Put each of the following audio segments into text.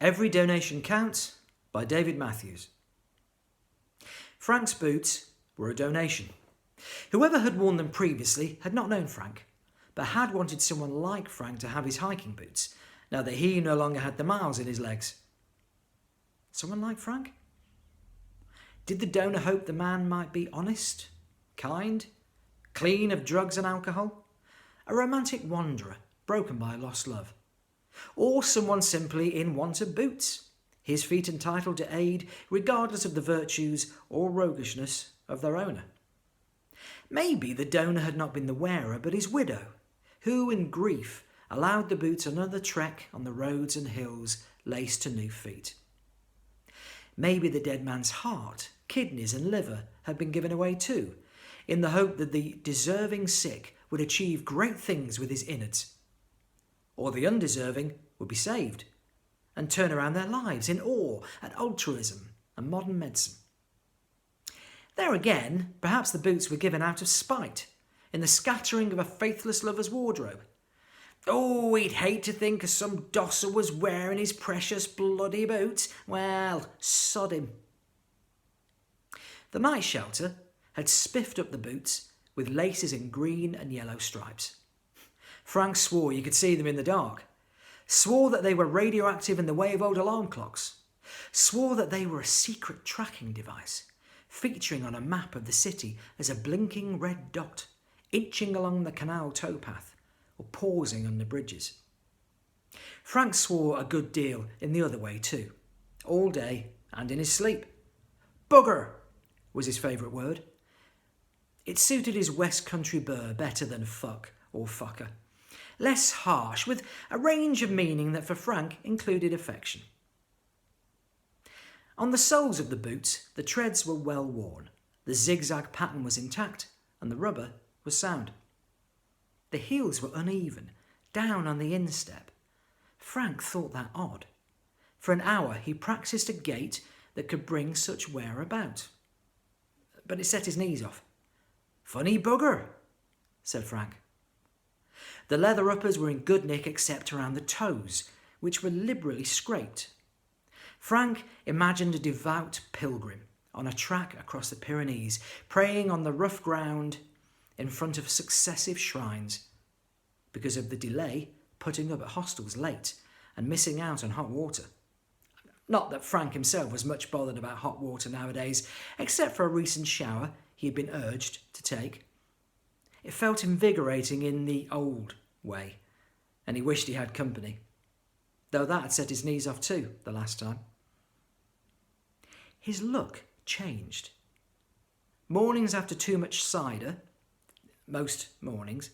Every Donation Counts by David Mathews. Frank's boots were a donation. Whoever had worn them previously had not known Frank, but had wanted someone like Frank to have his hiking boots, now that he no longer had the miles in his legs. Someone like Frank? Did the donor hope the man might be honest, kind, clean of drugs and alcohol? A romantic wanderer, broken by lost love? Or someone simply in want of boots, his feet entitled to aid regardless of the virtues or roguishness of their owner? Maybe the donor had not been the wearer but his widow, who in grief allowed the boots another trek on the roads and hills laced to new feet. Maybe the dead man's heart, kidneys and liver had been given away too, in the hope that the deserving sick would achieve great things with his innards. Or the undeserving would be saved and turn around their lives in awe at altruism and modern medicine. There again, perhaps the boots were given out of spite, in the scattering of a faithless lover's wardrobe. Oh, he'd hate to think of some dosser was wearing his precious bloody boots. Well, sod him. The night shelter had spiffed up the boots with laces in green and yellow stripes. Frank swore you could see them in the dark, swore that they were radioactive in the way of old alarm clocks, swore that they were a secret tracking device, featuring on a map of the city as a blinking red dot, inching along the canal towpath or pausing on the bridges. Frank swore a good deal in the other way too, all day and in his sleep. Bugger was his favourite word. It suited his West Country burr better than fuck or fucker. Less harsh, with a range of meaning that for Frank included affection. On the soles of the boots, the treads were well worn, the zigzag pattern was intact, and the rubber was sound. The heels were uneven, down on the instep. Frank thought that odd. For an hour he practised a gait that could bring such wear about. But it set his knees off. "Funny bugger," said Frank. The leather uppers were in good nick except around the toes, which were liberally scraped. Frank imagined a devout pilgrim on a track across the Pyrenees, praying on the rough ground in front of successive shrines, because of the delay putting up at hostels late and missing out on hot water. Not that Frank himself was much bothered about hot water nowadays, except for a recent shower he had been urged to take. It felt invigorating in the old way, and he wished he had company, though that had set his knees off too the last time. His look changed. Mornings after too much cider, most mornings,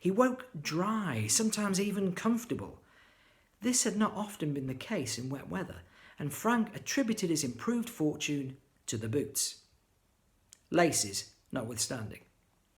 he woke dry, sometimes even comfortable. This had not often been the case in wet weather, and Frank attributed his improved fortune to the boots. Laces notwithstanding.